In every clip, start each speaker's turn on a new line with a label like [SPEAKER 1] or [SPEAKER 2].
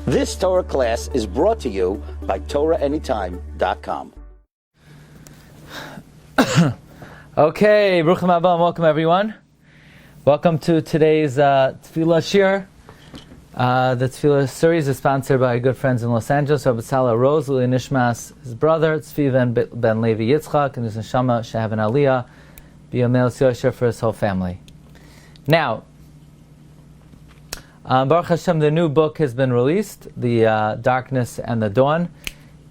[SPEAKER 1] This Torah class is brought to you by TorahAnytime.com.
[SPEAKER 2] Okay, Bruchim Haba, and welcome everyone. Welcome to today's Tefilla Shiur. The Tefilla series is sponsored by good friends in Los Angeles, Rabbi Rose, Lili Nishmas, his brother, Tzvi ben Levi Yitzchak, and his neshama, Shehav and Aliyah, B'yomel Yosher for his whole family. Now, Baruch Hashem, the new book has been released, The Darkness and the Dawn.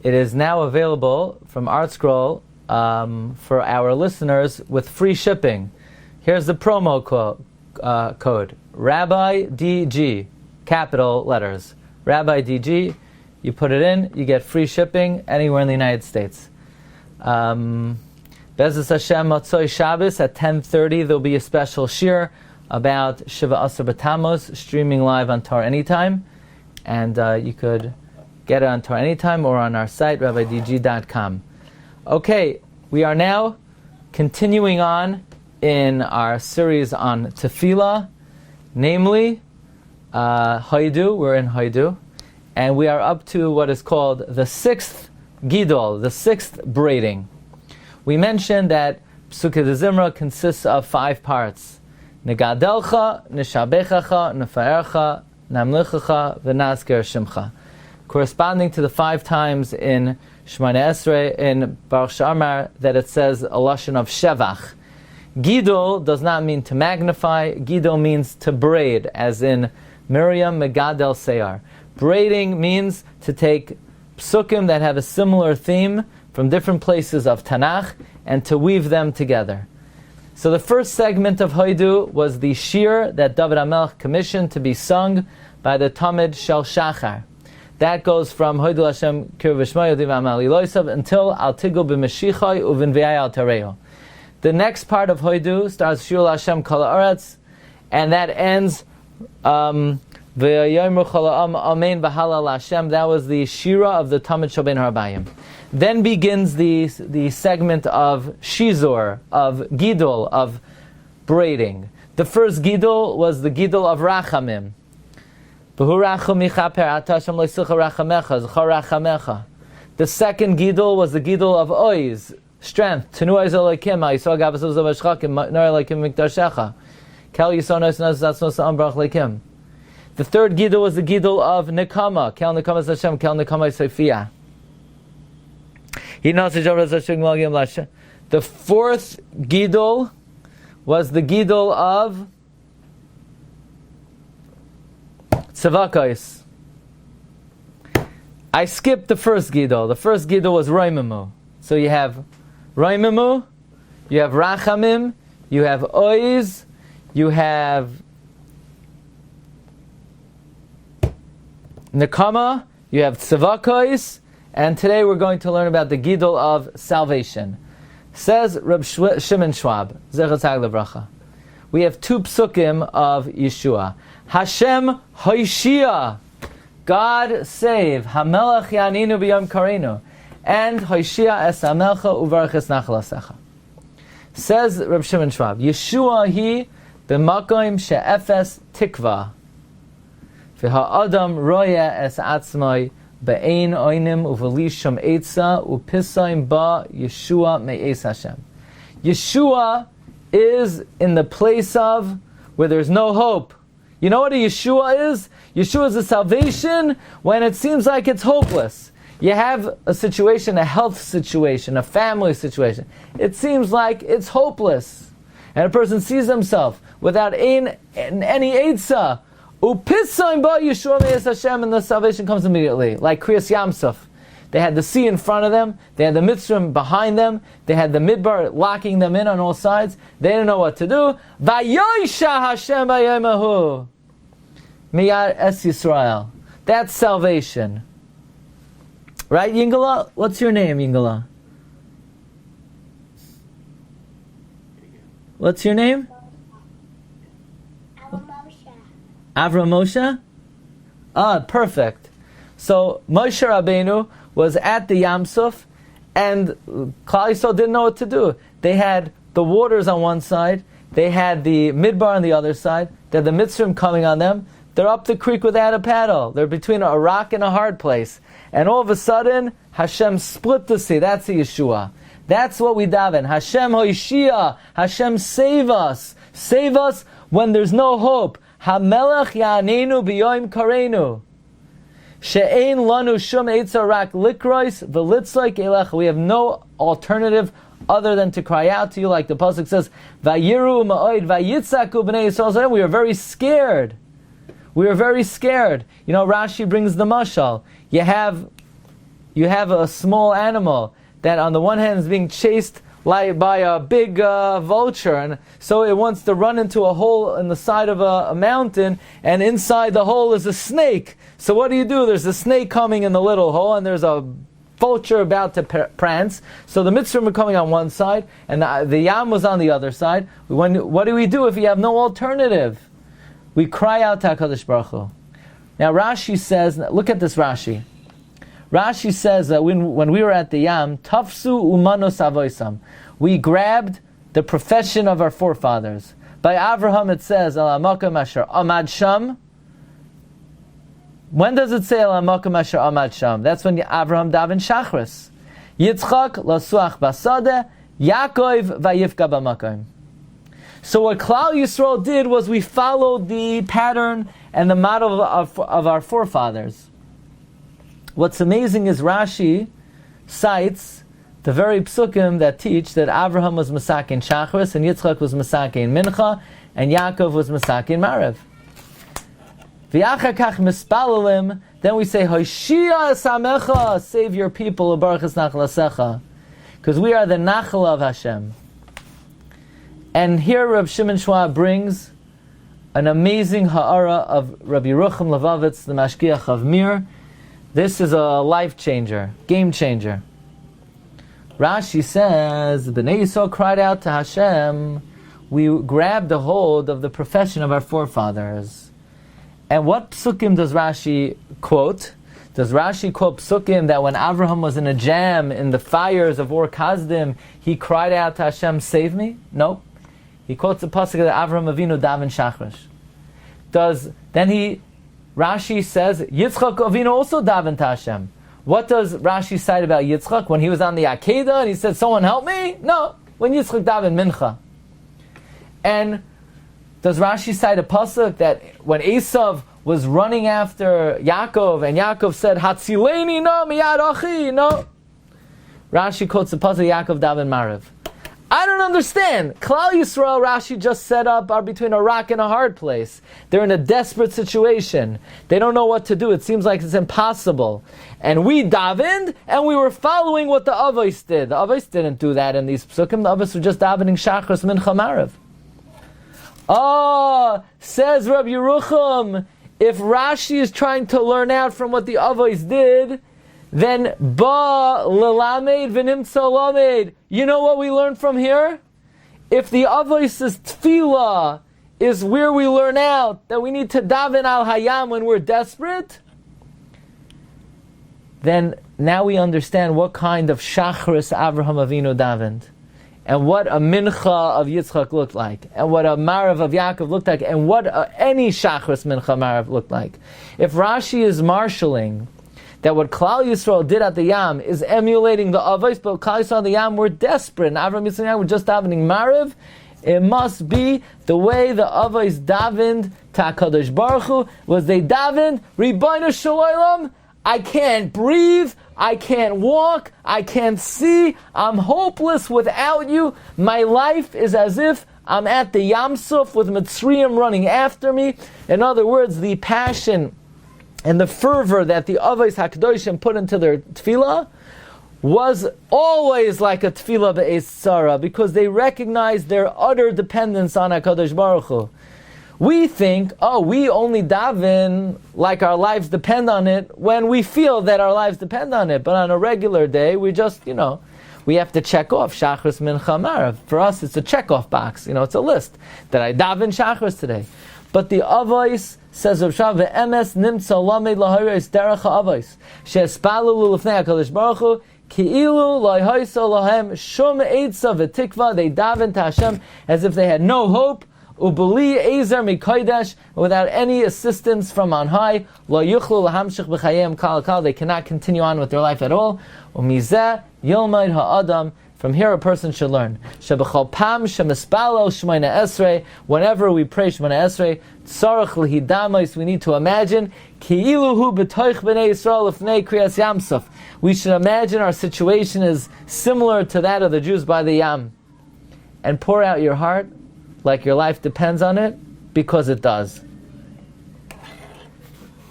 [SPEAKER 2] It is now available from ArtScroll for our listeners with free shipping. Here's the promo code, Rabbi DG, capital letters, Rabbi DG. You put it in, you get free shipping anywhere in the United States. Be'ezus Hashem, Motzoi Shabbos at 10:30, there'll be a special shiur about Shiva Asar B'Tammuz, streaming live on Torah Anytime, and you could get it on Torah Anytime or on our site, rabbidg.com. Okay, we are now continuing on in our series on Tefilla, namely Hodu. We're in Hodu, and we are up to what is called the sixth Gidol, the sixth braiding. We mentioned that Psukei de Zimra consists of 5 parts: Negadelcha, Nishabechacha, Nefaercha, Namlichacha, V'nazker Shimcha, corresponding to the 5 times in Shemona Esrei, in Baruch She'amar, that it says a lashon of Shevach. Gidol does not mean to magnify. Gidol means to braid, as in Miriam Megadel Seyar. Braiding means to take psukim that have a similar theme from different places of Tanakh and to weave them together. So the first segment of Hodu was the shiur that David HaMelech commissioned to be sung by the Tamid Shel Shachar. That goes from Hodu Hashem Kir V'Shmo Yodiv Amal Iloisav until Al Tigu B'Meshichai U'V'Nviyai Al Tareo. The next part of Hodu starts Shiur Hashem Kol Haaretz, and that ends V'Yomer Chol Ha'am Amen V'Halal Hashem. That was the Shira of the Tamid Shel Ben Harabayim. Then begins the segment of Shizor, of Gidol, of braiding. The first Gidol was the Gidol of Rachamim. The second Gidol was the Gidol of Oiz, strength. The third Gidol was the Gidol of Nekama. Kel Nekama Hashem, Kel Nekama Sophia. The fourth Gidol was the Gidol of Tzavakos. I skipped the first Gidol. The first Gidol was Roimimu. So you have Roimimu, you have Rachamim, you have Oiz, you have Nekama, you have Tzavakos, and today we're going to learn about the Gidol of salvation. Says Reb Shimon Schwab, Zecher Tzaddik Levracha, we have 2 psukim of Yeshua. Hashem Hoshia, God save, Hamelach Yaninu B'Yom Karenu, and Hoshia Es Hamelcha Uvarach Es Nachal Asecha. Says Reb Shimon Schwab, Yeshua Hi B'Makoim She'efes Tikva, V'Ha'adam Roya Es Atzmai Be'ein Oinim Uvelisham Eitza Upisayim Ba Yeshua Me'es Hashem. Yeshua is in the place of where there's no hope. You know what a Yeshua is? Yeshua is a salvation when it seems like it's hopeless. You have a situation, a health situation, a family situation. It seems like it's hopeless. And a person sees himself without any Eitzah. Upisayim ba Yeshua me'es Hashem, and the salvation comes immediately. Like Kriyas Yamsuf. They had the sea in front of them, they had the Mitzrayim behind them, they had the Midbar locking them in on all sides, they didn't know what to do. Vayoisha Hashem bayemahu miyad es Yisrael. That's salvation. Right, Yingala? What's your name, Yingala? What's your name? Avram Moshe? Ah, perfect. So Moshe Rabbeinu was at the Yam Suf, and Klal Yisrael didn't know what to do. They had the waters on one side, they had the Midbar on the other side, they had the Mitzrayim coming on them, They're up the creek without a paddle. They're between a rock and a hard place. And all of a sudden, Hashem split the sea. That's the Yeshua. That's what we daven. Hashem hoishia. Hashem save us. Save us when there's no hope. HaMelech ya'anenu b'yoim kareinu. She'ein lanu shum eitzah rak likrois v'litzloik elech. We have no alternative other than to cry out to you, like the pasuk says, "Vayiru ma'od vayitzaku b'nei Yisrael." We are very scared. We are very scared. You know, Rashi brings the mashal. You have a small animal that on the one hand is being chased like by a big vulture, and so it wants to run into a hole in the side of a mountain, and inside the hole is a snake. So what do? There's a snake coming in the little hole, and there's a vulture about to prance. So the mitzvah are coming on one side, and the yam was on the other side. What do we do if we have no alternative? We cry out to HaKadosh Baruch Hu. Now Rashi says, look at this Rashi. Rashi says that when we were at the Yam, Tafsu umanos avoisam, we grabbed the profession of our forefathers. By Avraham it says, Al Hamakam Asher Amad Sham. When does it say Al Hamakam Asher Amad Sham? That's when Avraham daven Shachris. Yitzchak lasuach basade, Yaakov vayifka b'makom. So what Klal Yisrael did was we followed the pattern and the model of our forefathers. What's amazing is Rashi cites the very psukim that teach that Avraham was Masakin Shachris, and Yitzchak was Masakin Mincha, and Yaakov was Masakin Marev. V'yachar kach mispalalim, then we say, Hoshia Samecha, save your people, Ubarachas Nachlasecha, because we are the Nachal of Hashem. And here Reb Shimon Shua brings an amazing ha'ara of Rabbi Yerucham Levavitz, the Mashgiach of Mir. This is a life changer, game changer. Rashi says, Bnei Yisrael cried out to Hashem. We grabbed a hold of the profession of our forefathers. And what psukim does Rashi quote? Does Rashi quote psukim that when Avraham was in a jam in the fires of Ur Kasdim, he cried out to Hashem, save me? No. He quotes the pasuk that Avraham Avinu daven shachrish. Rashi says, Yitzchak Avinu also daven to Hashem. What does Rashi cite about Yitzchak? When he was on the Akedah and he said, someone help me? No. When Yitzchak daven mincha. And does Rashi cite a pasuk that when Esav was running after Yaakov and Yaakov said, Hatzileni no miyad achi? No. Rashi quotes the pasuk Yaakov daven Marev. I don't understand. Klal Yisrael, Rashi just set up, are between a rock and a hard place. They're in a desperate situation. They don't know what to do. It seems like it's impossible. And we davened, and we were following what the Avos did. The Avos didn't do that in these psukim. The Avos were just davening Shachris Mincha Marev. Oh, says Rabbi Yerucham, if Rashi is trying to learn out from what the Avos did, then ba lelamed v'nimtza lamed. You know what we learn from here? If the Avos' Tefilla is where we learn out that we need to daven al hayam when we're desperate, then now we understand what kind of shachris Avraham Avinu davened, and what a mincha of Yitzchak looked like, and what a marav of Yaakov looked like, and what any shachris mincha marav looked like. If Rashi is marshaling that what Klal Yisrael did at the Yam is emulating the Avos, but Klal Yisrael and the Yam were desperate, and Avraham Yisrael were just davening Marev, it must be the way the Avos davened to HaKadosh Baruch Hu, was they davened, Ribono Shel Olam, I can't breathe, I can't walk, I can't see, I'm hopeless without you, my life is as if I'm at the Yam Suf with Mitzrayim running after me. In other words, the passion and the fervor that the Avos HaKadoshim put into their tefillah was always like a tefillah be'ez tzara, because they recognized their utter dependence on HaKadosh Baruch Hu. We think, we only daven like our lives depend on it when we feel that our lives depend on it. But on a regular day, we just, we have to check off Shachris Mincha Marev. For us, it's a check-off box. It's a list that I daven Shachris today. But the Avos, says Rav Shav, ve'emes nimtza lamed laharis derech ha'avos she'espalu l'fnei HaKadosh Baruch Hu ki'ilu lo'yhoisa lahem shum eitza v'tikva. They daven to Hashem as if they had no hope, ubuli ezer mikodesh, without any assistance from on high, lo yuchlu lahamshich b'chayim kal kal, they cannot continue on with their life at all. Umizeh yilmaid ha'adam, from here a person should learn. Shebechol pam shemispalo shmoina esrei, whenever we pray shmoina esrei, tzarech lehidamos, we need to imagine, ki'iluhu b'toich b'nei Yisrael lefnei kriyas yamsuf. We should imagine our situation is similar to that of the Jews by the Yam. And pour out your heart like your life depends on it, because it does.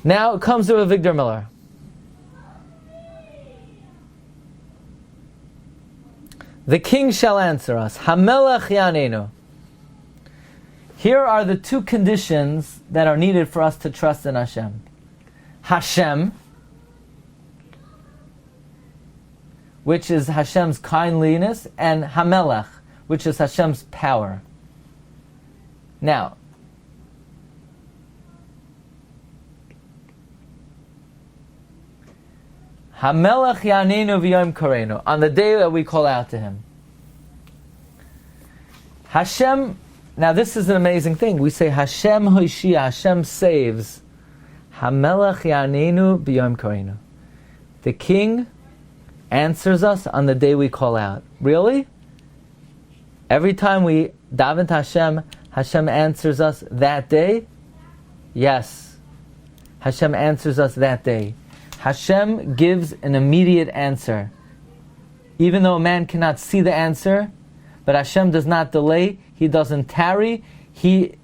[SPEAKER 2] Now it comes to Avigdor Miller. The king shall answer us. Hamelech yanenu. Here are the two conditions that are needed for us to trust in Hashem. Hashem, which is Hashem's kindliness, and Hamelech, which is Hashem's power. Now, Hamelech yanenu v'yom korenu, on the day that we call out to Him. Hashem, now this is an amazing thing. We say Hashem hoshia, Hashem saves. Hamelech yanenu v'yom korenu. The King answers us on the day we call out. Really? Every time we daven to Hashem, Hashem answers us that day? Yes. Hashem answers us that day. Hashem gives an immediate answer. Even though a man cannot see the answer, but Hashem does not delay, He doesn't tarry, He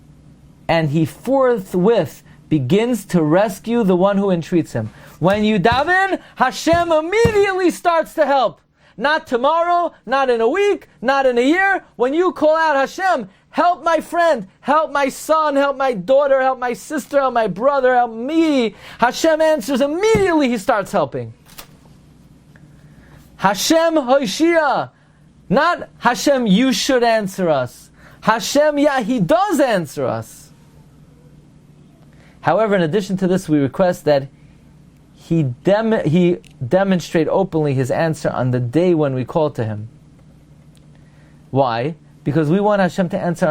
[SPEAKER 2] forthwith begins to rescue the one who entreats Him. When you daven, Hashem immediately starts to help. Not tomorrow, not in a week, not in a year. When you call out, Hashem, help my friend, help my son, help my daughter, help my sister, help my brother, help me. Hashem answers immediately, He starts helping. Hashem hoshia. Not Hashem, you should answer us. Hashem, yeah, He does answer us. However, in addition to this, we request that He demonstrate openly His answer on the day when we call to Him. Why? Because we want Hashem to answer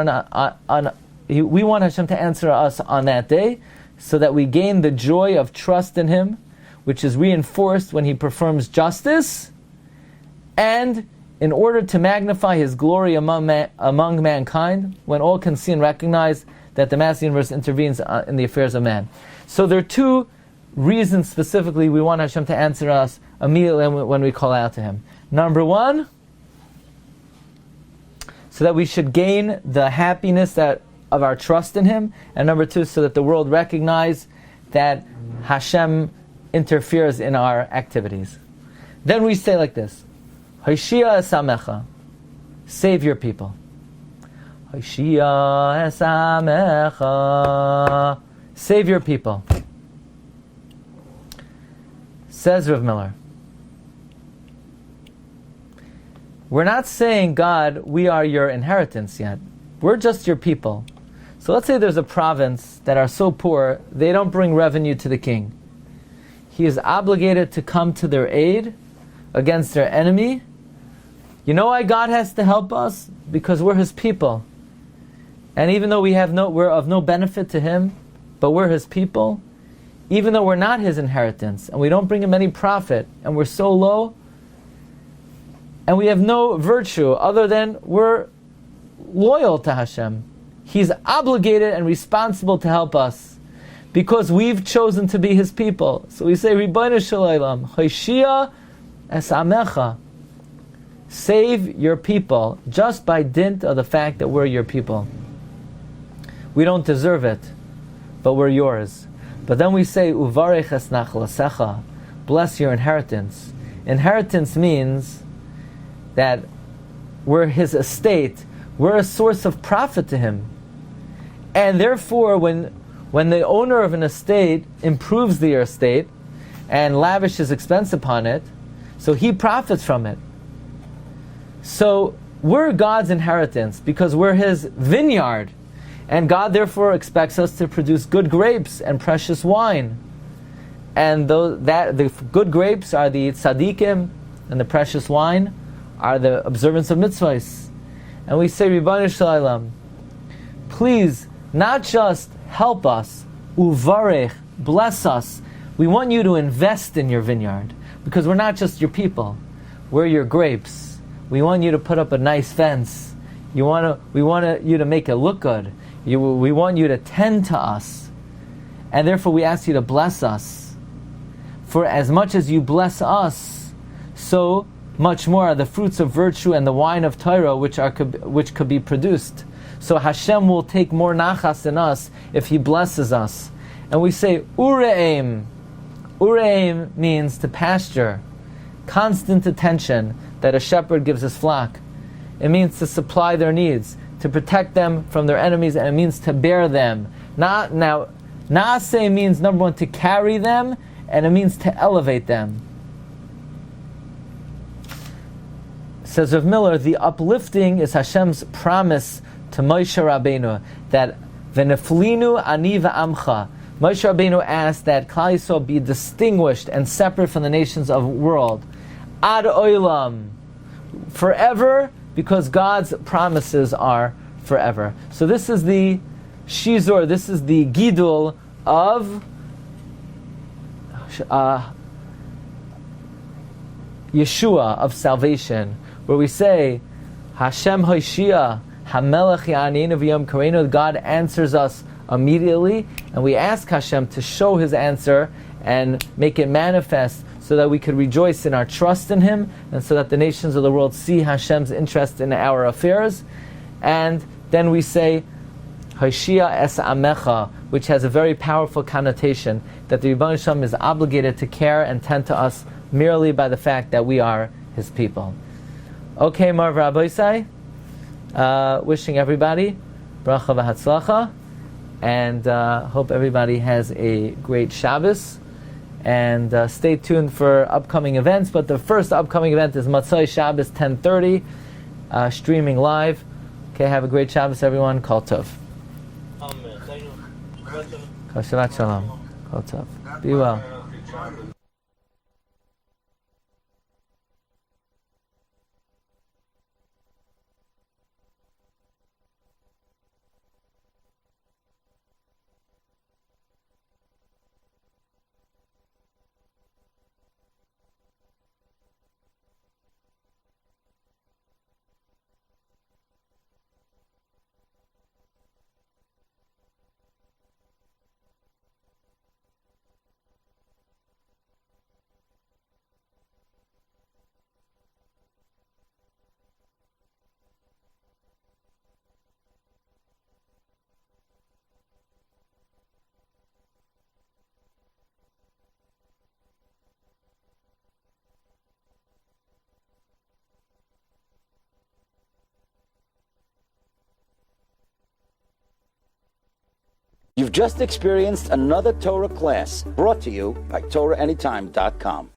[SPEAKER 2] we want Hashem to answer us on that day, so that we gain the joy of trust in Him, which is reinforced when He performs justice, and in order to magnify His glory among mankind, when all can see and recognize that the mass universe intervenes in the affairs of man. So there are two reasons specifically we want Hashem to answer us immediately when we call out to Him. Number one, so that we should gain the happiness of our trust in Him, and number two, so that the world recognize that Hashem interferes in our activities. Then we say like this: Hoshia esamecha, save your people. Hoshia esamecha, save your people. Says Rav Miller, we're not saying, God, we are your inheritance yet. We're just your people. So let's say there's a province that are so poor, they don't bring revenue to the king. He is obligated to come to their aid against their enemy. You know why God has to help us? Because we're His people. And even though we're of no benefit to Him, but we're His people, even though we're not His inheritance, and we don't bring Him any profit, and we're so low, and we have no virtue other than we're loyal to Hashem, He's obligated and responsible to help us, because we've chosen to be His people. So we say, Ribono Shel Olam, Hoshia esamecha, save your people, just by dint of the fact that we're your people. We don't deserve it, but we're yours. But then we say, Uvarech es nachlasecha, bless your inheritance. Inheritance means that we're His estate, we're a source of profit to Him. And therefore, when the owner of an estate improves the estate and lavishes expense upon it, so he profits from it. So we're God's inheritance because we're His vineyard. And God therefore expects us to produce good grapes and precious wine. And the good grapes are the tzaddikim, and the precious wine are the observance of mitzvahs. And we say, Ribono Shel Olam, please, not just help us, uvarech, bless us. We want you to invest in your vineyard, because we're not just your people. We're your grapes. We want you to put up a nice fence. We want you to make it look good. We want you to tend to us. And therefore we ask you to bless us. For as much as you bless us, so much more are the fruits of virtue and the wine of Torah which could be produced. So Hashem will take more nachas in us if He blesses us. And we say, Ureim. Ureim means to pasture. Constant attention that a shepherd gives his flock. It means to supply their needs, to protect them from their enemies, and it means to bear them. Naaseh means, number one, to carry them, and it means to elevate them. Says Rav Miller, the uplifting is Hashem's promise to Moshe Rabbeinu that v'neflinu ani v'amcha. Moshe Rabbeinu asked that Klal Yisrael be distinguished and separate from the nations of the world. Ad olam, forever, because God's promises are forever. So this is the shizur, this is the gidul of Yeshua, of salvation, where we say, Hashem Hoshia, Hamelech Ya'aninu V'yom Kareinu, God answers us immediately, and we ask Hashem to show His answer and make it manifest so that we could rejoice in our trust in Him, and so that the nations of the world see Hashem's interest in our affairs. And then we say, Hoshia es amecha, which has a very powerful connotation, that the Rebbeinu Shalom is obligated to care and tend to us merely by the fact that we are His people. Okay, Marv Rabbi, wishing everybody bracha v'hatzlacha, and hope everybody has a great Shabbos, and stay tuned for upcoming events. But the first upcoming event is Matzai Shabbos 10:30, streaming live. Okay, have a great Shabbos, everyone. Kol Tov. Kol Shabbat Shalom. Kol Tov. Be well.
[SPEAKER 1] You've just experienced another Torah class brought to you by TorahAnytime.com.